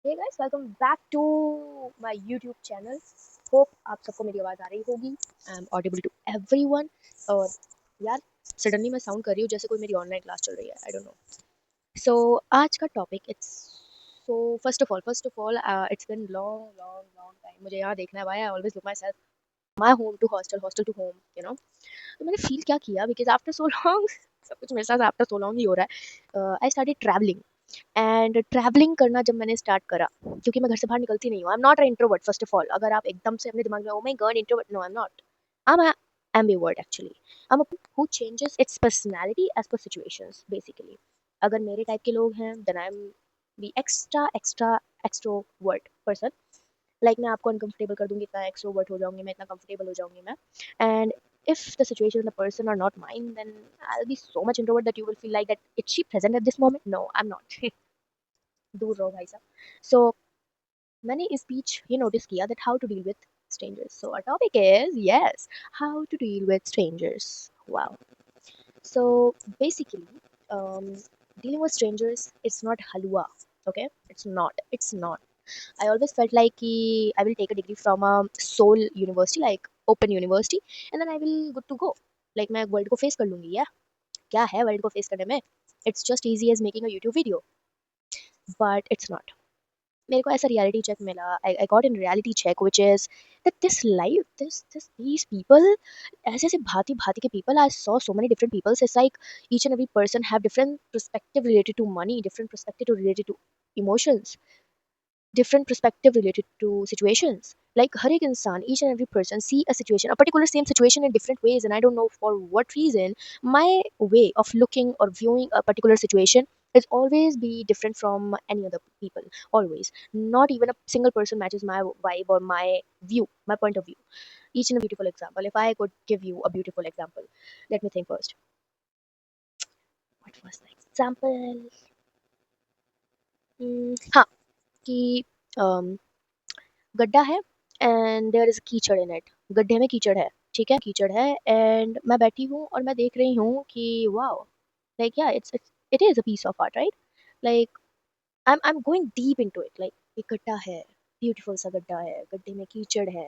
Hey guys, welcome back to my YouTube channel. Hope आप सबको मेरी आवाज़ आ रही होगी। I am audible to everyone. और यार, सडनली मैं साउंड कर रही हूँ जैसे कोई मेरी ऑनलाइन क्लास चल रही है। I don't know. सो आज का topic it's so first of all it's been long long long time. मुझे यहाँ देखना है why I always look my self my home to hostel, hostel to home, तो मैंने फील क्या किया, बिकॉज आफ्टर सो लॉन्ग सब कुछ मेरे साथ आफ्टर सो लॉन्ग ही हो रहा है। I started travelling. And travelling करना जब मैंने स्टार्ट करा, क्योंकि मैं घर से बाहर निकलती नहीं हूँ। I am not a introvert. First of all, अगर आप एकदम से अपने दिमाग में oh my god introvert, no I am not. I am ambivert actually. I am who changes its personality as per situations basically. अगर मेरे टाइप के लोग हैं then I am the extra extra extrovert person. Like मैं आपको uncomfortable कर दूंगी, इतना एक्सट्रोवर्ट हो जाऊंगी मैं, इतना कंफर्टेबल हो जाऊंगी मैं। And if the situation and the person are not mine, then I'll be so much introvert that you will feel like that is she present at this moment? No, I'm not. दूर रहो भाई साहब। सो मैंने इस बीच ये notice किया that how to deal with strangers. So our topic is, yes, how to deal with strangers. Wow. So basically, um, dealing with strangers, it's not halwa. Okay, it's not. It's not. I always felt like I will take a degree from a Seoul university, like open university, and then I will good to go. Like मैं world को face कर लूंगी या क्या है world को face करने में? It's just easy as making a YouTube video, but it's not. मेरे को ऐसा रियलिटी चेक मिला। I got in reality check which is that this life this these people, ऐसे ऐसे भांति भांति के people, I saw so many different peoples. It's like each and every person have different perspective related to money, different perspective related to emotions, different perspective related to situations. Like har ek insan, each and every person see a situation, a particular same situation in different ways, and I don't know for what reason my way of looking or viewing a particular situation is always be different from any other people. Always, not even a single person matches my vibe or my view, my point of view. Each and a beautiful example. If I could give you a beautiful example, let me think first. What was the example? हाँ, कि गड्ढा है and there is कीचड़ in it. गड्ढे में कीचड़ है, ठीक है, कीचड़ है एंड मैं बैठी हूँ और मैं देख रही हूँ कि wow, like yeah it's it is a piece of art, right? Like I am going deep into it. Like एक गड्ढा है, ब्यूटीफुल सा गड्ढा है, गड्ढे में कीचड़ है,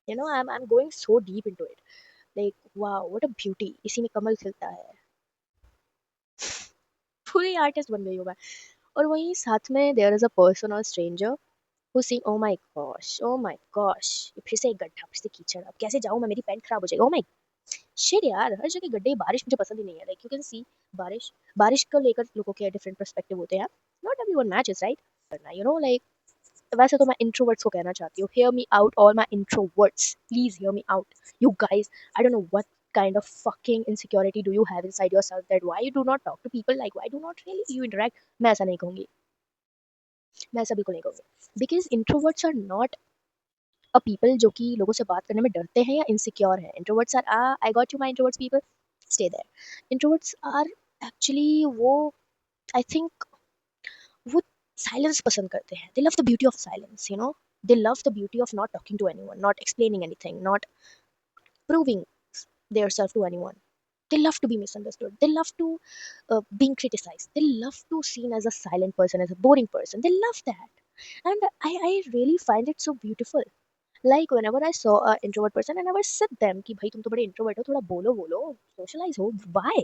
आई am going so deep into it. Like wow, what a beauty, इसी में कमल खिलता है। पूरी आर्टिस्ट बन गई हूँ मैं। और वहीं साथ में देयर इज अ पर्सन और stranger who's saying, oh my gosh, ये फिर से एक गड्ढा, फिर से कीचड़, अब कैसे जाऊँ मैं, मेरी पैंट खराब हो जाएगी। oh my shit यार, हर जगह गड्ढे। बारिश मुझे पसंद ही नहीं है। लाइक यू कैन सी, बारिश बारिश को लेकर लोगों के डिफरेंट पर्सपेक्टिव होते हैं। Not everyone matches, right? Like वैसे तो मैं इंट्रोवर्ट्स को कहना चाहती हूँ, hear me out all my introverts, please hear me out. You guys, I don't know what kind of fucking insecurity do you have inside yourself that why you do not talk to people, like why do not really you interact? मैं ऐसा नहीं कहूँगी, मैं ऐसा बिल्कुल नहीं कहूँगी, because introverts are not a people जो कि लोगों से बात करने में डरते हैं या इनसिक्योर है। Introverts are, I got you my introverts people, stay there. Introverts are actually वो, आई थिंक वो साइलेंस पसंद करते हैं। They love the beauty of silence, they love the beauty of not talking to anyone, not explaining anything, not proving their self to anyone. They love to be misunderstood, they love to being criticized, they love to seen as a silent person, as a boring person. They love that, and I really find it so beautiful. Like whenever I saw a introvert person, I never said them कि भाई तुम तो बड़े introvert हो, थोड़ा बोलो बोलो, socialize हो। why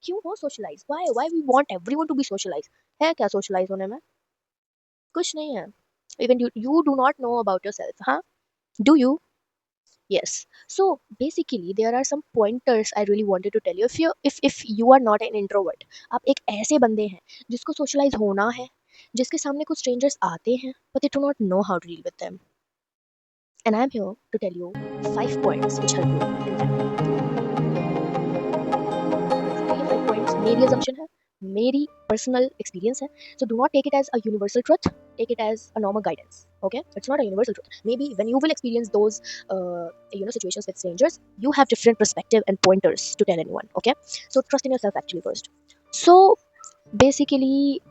क्यों हो socialize? Why we want everyone to be socialized? है क्या socialize होने में? कुछ नहीं है। Even you do not know about yourself, हाँ? Do you? Yes. So basically there are some pointers I really wanted to tell you. If you are not an introvert, आप एक ऐसे बंदे हैं जिसको socialize होना है, जिसके सामने कुछ strangers आते हैं but they do not know how to deal with them. And I'm here to tell you 5 points which help you in that. So ये 5 points मेरी assumption है, मेरी personal experience है. So do not take it as a universal truth. Take it as a normal guidance. Okay, it's not a universal truth. Maybe when you will experience those, situations with strangers, you have different perspective and pointers to tell anyone. Okay, so trust in yourself actually first. So basically,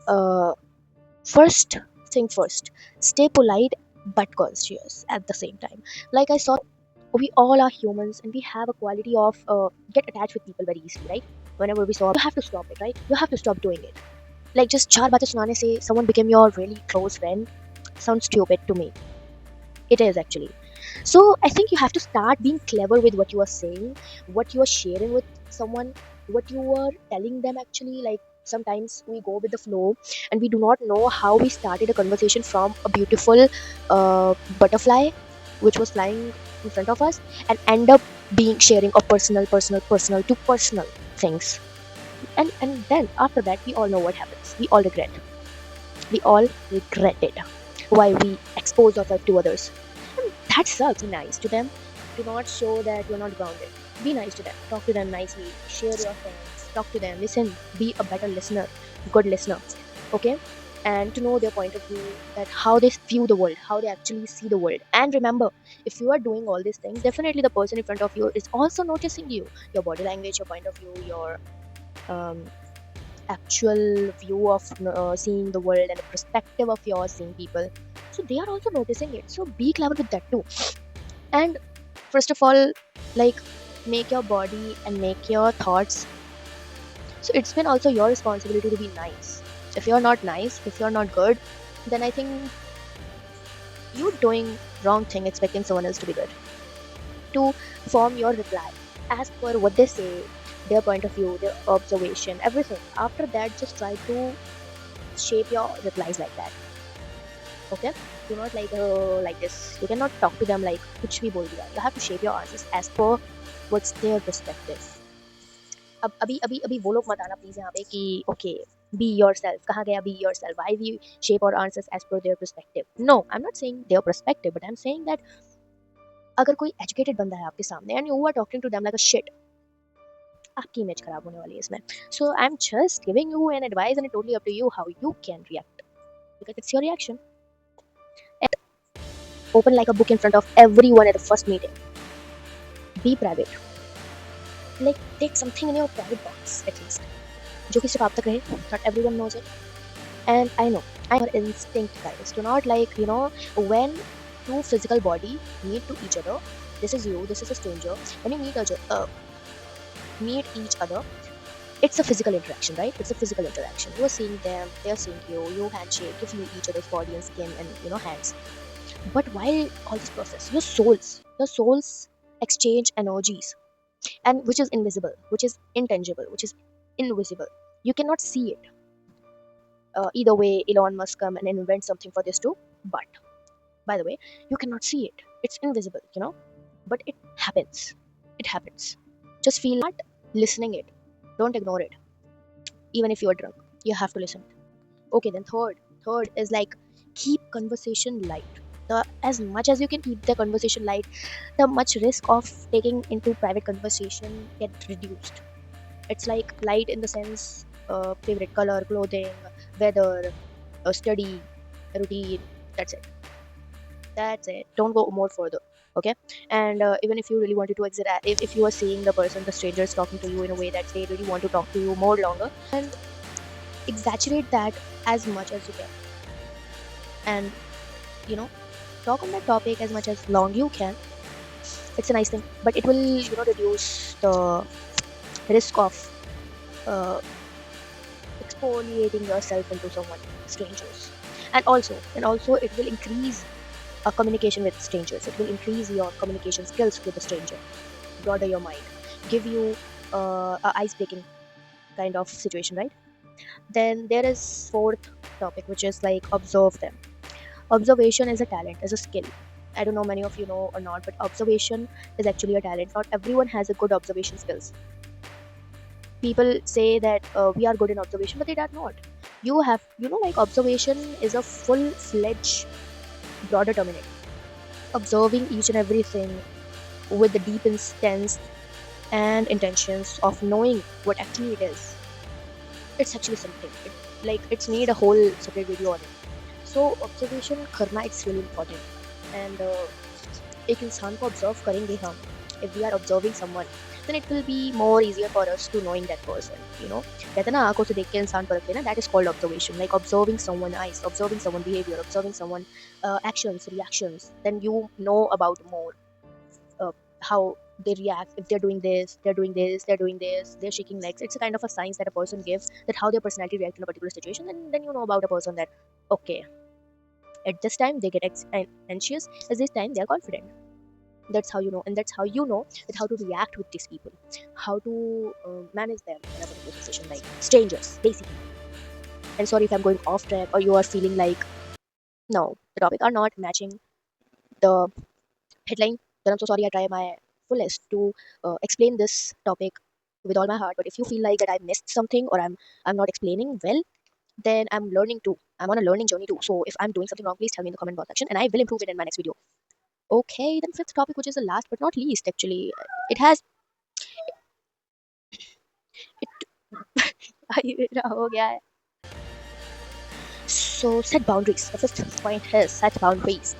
first thing first, stay polite but conscious at the same time. Like I saw, we all are humans and we have a quality of get attached with people very easily, right? Whenever we saw, you have to stop it, right? You have to stop doing it. Like just चार बातें सुनाने से someone became your really close friend sounds stupid to me. It is actually. So I think you have to start being clever with what you are saying, what you are sharing with someone, what you are telling them actually. Like sometimes we go with the flow and we do not know how we started a conversation from a beautiful butterfly which was flying in front of us and end up being sharing of personal to personal things. And then after that we all know what happens. We all regret it. Why we expose ourselves to others. And that sucks. Be nice to them. Do not show that you're not grounded. Be nice to them. Talk to them nicely. Share your things. Talk to them. Listen. Be a better listener. Good listener. Okay? And to know their point of view, that how they view the world, how they actually see the world. And remember, if you are doing all these things, definitely the person in front of you is also noticing you. Your body language, your point of view, your um, actual view of seeing the world and a perspective of yours seeing people, so they are also noticing it, so be clever with that too. And first of all, like, make your body and make your thoughts, so it's been also your responsibility to be nice. If you're not nice, if you're not good, then I think you're doing wrong thing expecting someone else to be good. To form your reply as per what they say, their point of view, their observation, everything. After that, just try to shape your replies like that. Okay, do not like this. You cannot talk to them like कुछ भी बोल दिया. You have to shape your answers as per what's their perspective. अब अभी अभी अभी वो लोग मत आना प्लीज यहाँ पे कि okay, be yourself. कहाँ गया be yourself? Why we shape our answers as per their perspective? No, I'm not saying their perspective, but I'm saying that अगर कोई educated बंदा है आपके सामने and you are talking to them like a shit, आपकी image खराब होने वाली है इसमें. So I'm just giving you an advice and it's totally up to you how you can react because it's your reaction. Open like a book in front of everyone at the first meeting. Be private. Like take something in your private box at least. जो कि सिर्फ आप तक रहे. Not everyone knows it. And I know your instinct, guys. Do not when two physical body meet to each other. This is you. This is a stranger. When you meet each other, it's a physical interaction, right? It's a physical interaction. You are seeing them. They are seeing you. You handshake. You feel each other's body and skin and hands. But while all this process, your souls exchange energies, and which is invisible, which is intangible, which is invisible. You cannot see it. Either way, Elon Musk come and invent something for this too. But by the way, you cannot see it. It's invisible. But it happens. It happens. Just feel that listening it. Don't ignore it. Even if you are drunk, you have to listen. Okay, then third is like keep conversation light. The as much as you can keep the conversation light, the much risk of taking into private conversation get reduced. It's like light in the sense favorite color, clothing, weather, study, routine. That's it. That's it. Don't go more further. Okay. And even if you really wanted to exit, if you are seeing the stranger is talking to you in a way that they really want to talk to you more longer, and exaggerate that as much as you can, and you know talk on that topic as much as long you can. It's a nice thing, but it will reduce the risk of uh, exfoliating yourself into someone strangers. And also it will increase communication with strangers. It will increase your communication skills with the stranger, broaden your mind, give you a ice breaking kind of situation, right? Then there is fourth topic, which is like observe them. Observation is a talent, is a skill. I don't know many of you know or not, but observation is actually a talent. Not everyone has a good observation skills. People say that we are good in observation, but they are not. You have, like, observation is a full-fledged broader terminate. Observing each and everything with the deep instance and intentions of knowing what actually it is. It's actually something. It's need a whole separate video on it. So observation करना it's really important. And एक इंसान को observe करेंगे हम, if we are observing someone, then it will be more easier for us to knowing that person. कहते हैं ना आंखों से देख के इंसान परखते हैं ना, that is called observation. Like observing someone eyes, observing someone behavior, observing someone actions, reactions, then you know about more how they react if they're doing this, they're doing this, they're doing this, they're shaking legs. It's a kind of a signs that a person gives that how their personality reacts in a particular situation, and then you know about a person that okay, at this time they get anxious, at this time they're confident. That's how you know, and that's how you know that how to react with these people, how to manage them in a particular situation, like strangers basically. And sorry if I'm going off track or you are feeling like no, the topic are not matching the headline, then I'm so sorry. I try my fullest to explain this topic with all my heart. But if you feel like that I missed something or I'm not explaining well, then I'm learning too. I'm on a learning journey too. So if I'm doing something wrong, please tell me in the comment box section, and I will improve it in my next video. Okay, then fifth topic, which is the last but not least, actually, it has it. हो गया है. So set boundaries. The fifth point is set boundaries.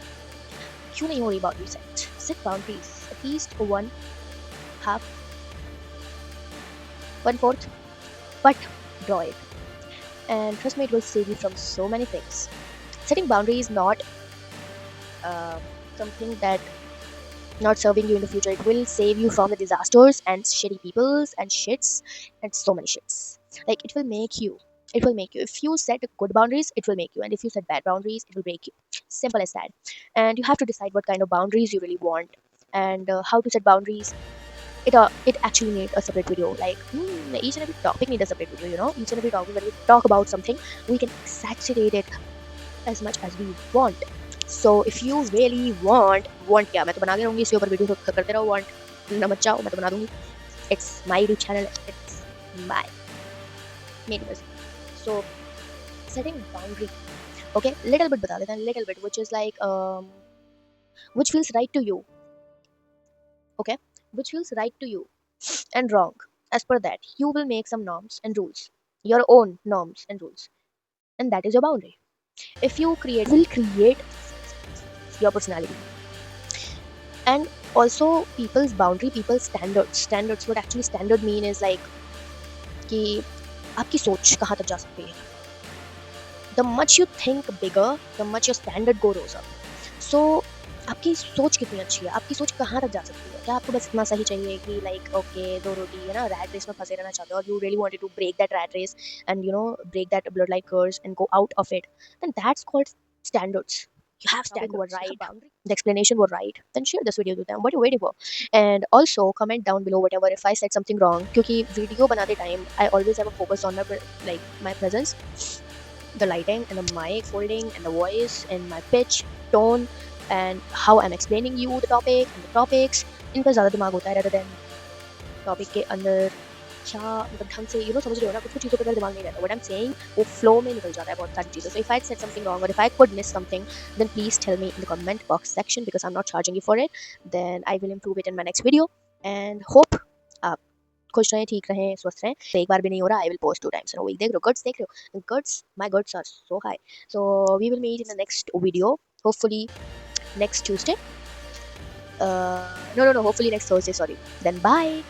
क्यों नहीं हो रही boundary set? Set boundaries. At least one half, one fourth, but draw it. And trust me, it will save you from so many things. Setting boundaries is not uh, something that not serving you in the future. It will save you from the disasters and shitty peoples and shits and so many shits. Like it will make you. It will make you. If you set good boundaries, it will make you. And if you set bad boundaries, it will break you. Simple as that. And you have to decide what kind of boundaries you really want and how to set boundaries. It actually need a separate video. Like each and every topic need a separate video. You know, each and every topic when we talk about something, we can exaggerate it as much as we want. So if you really want क्या मैं तो बना के रहूँगी इसके ऊपर video करते रहो want ना मत जाओ मैं तो बना दूँगी. It's my YouTube channel. It's my मेरी बस. So setting boundary. Okay, little bit बता देते हैं, little bit, which is like which feels right to you. Okay, which feels right to you and wrong. As per that, you will make some norms and rules, your own norms and rules, and that is your boundary. If you create your personality. And also people's boundary, people's standards, what actually standard mean is like कि आपकी सोच कहाँ तक जा सकती है. The much you think bigger, the much your standard goes up. So आपकी सोच कितनी अच्छी है, आपकी सोच कहाँ तक जा सकती है. क्या आपको बस इतना सही चाहिए कि लाइक ओके दो रोटी है ना, रैट रेस में फंसे रहना चाहते हो और you really wanted to break that rat race and you know break that blood like curse and go out of it, then that's called standards. You have standards. Were right, the explanation were right, then share this video with them. What are you waiting for? And also comment down below whatever if I said something wrong, क्योंकि video बनाते time I always have a focus on my presence, the lighting and the mic holding and the voice and my pitch, tone, and how I'm explaining you the topic and the topics. इन पर ज़्यादा दिमाग होता है rather than topic के अंदर क्या मतलब ढंग से समझ रहे हो ना, कुछ कुछ चीज़ों पे मेरा दिमाग नहीं रहता. व्हाट आई एम सेइंग वो फ्लो में निकल जाता है बहुत सारी चीज़ें. So if I said something wrong और if I could miss something, then please tell me in the comment box section because I am not charging you for it. Then I will improve it in my next video and hope आप खुश रहें, ठीक रहें, स्वस्थ रहें. तो एक बार भी नहीं हो रहा, I will post 2 times in a week. देख रहे हो गट्स, देख रहे हो guts, my guts are so high. So we will meet in the next video, hopefully next Tuesday. No, hopefully next Thursday, sorry. Then bye.